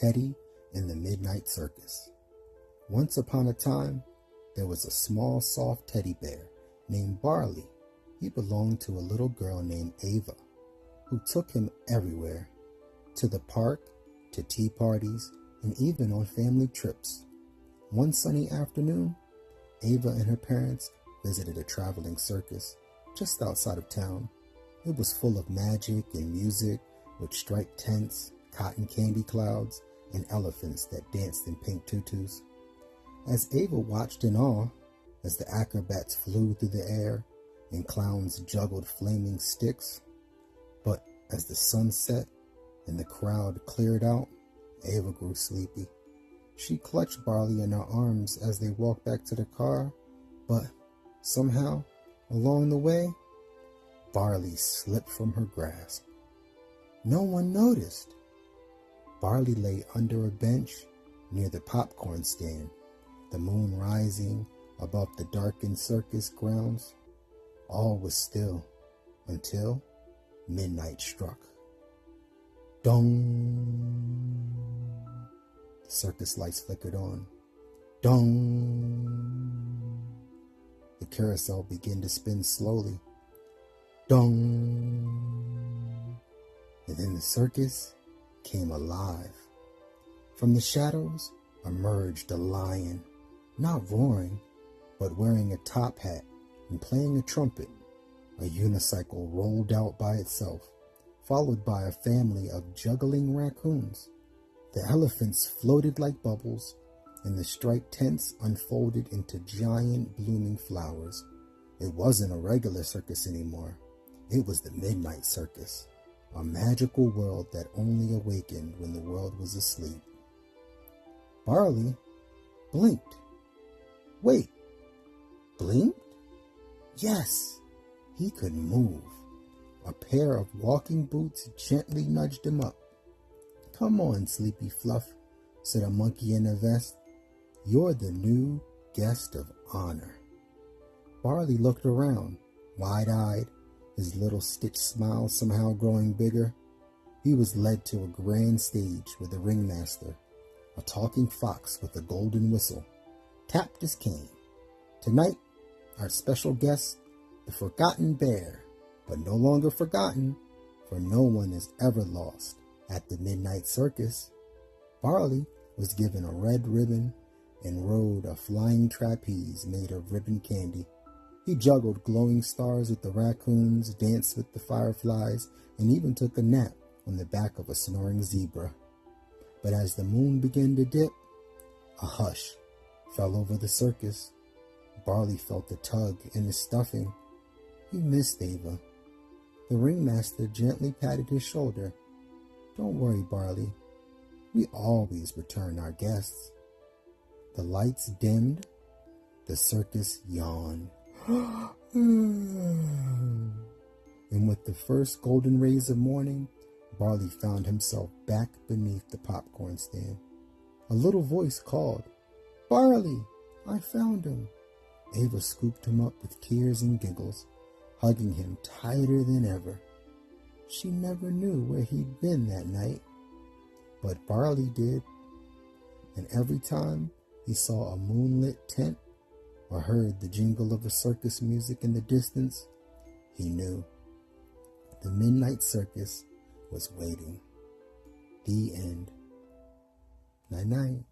Teddy and the Midnight Circus. Once upon a time, there was a small, soft teddy bear named Barley. He belonged to a little girl named Ava, who took him everywhere, to the park, to tea parties, and even on family trips. One sunny afternoon, Ava and her parents visited a traveling circus just outside of town. It was full of magic and music, with striped tents, cotton candy clouds, and elephants that danced in pink tutus. As Ava watched in awe, as the acrobats flew through the air and clowns juggled flaming sticks, but as the sun set and the crowd cleared out, Ava grew sleepy. She clutched Barley in her arms as they walked back to the car, but somehow, along the way, Barley slipped from her grasp. No one noticed. Barley lay under a bench near the popcorn stand, the moon rising above the darkened circus grounds. All was still until midnight struck. Dong! The circus lights flickered on. Dong! The carousel began to spin slowly. Dong! And then the circus came alive. From the shadows emerged a lion, not roaring, but wearing a top hat and playing a trumpet. A unicycle rolled out by itself, followed by a family of juggling raccoons. The elephants floated like bubbles, and the striped tents unfolded into giant blooming flowers. It wasn't a regular circus anymore. It was the Midnight Circus, a magical world that only awakened when the world was asleep. Barley blinked. Wait, blinked? Yes, he could move. A pair of walking boots gently nudged him up. Come on, Sleepy Fluff, said a monkey in a vest. You're the new guest of honor. Barley looked around, wide-eyed, his little stitch smile somehow growing bigger. He was led to a grand stage where the ringmaster, a talking fox with a golden whistle, tapped his cane. Tonight, our special guest, the Forgotten Bear, but no longer forgotten, for no one is ever lost at the Midnight Circus. Barley was given a red ribbon and rode a flying trapeze made of ribbon candy. He juggled glowing stars with the raccoons, danced with the fireflies, and even took a nap on the back of a snoring zebra. But as the moon began to dip, a hush fell over the circus. Barley felt a tug in his stuffing. He missed Ava. The ringmaster gently patted his shoulder. Don't worry, Barley. We always return our guests. The lights dimmed. The circus yawned. And with the first golden rays of morning, Barley found himself back beneath the popcorn stand. A little voice called, Barley, I found him. Ava scooped him up with tears and giggles, hugging him tighter than ever. She never knew where he'd been that night, but Barley did. And every time he saw a moonlit tent or heard the jingle of a circus music in the distance, he knew the Midnight Circus was waiting. The end. Night-night.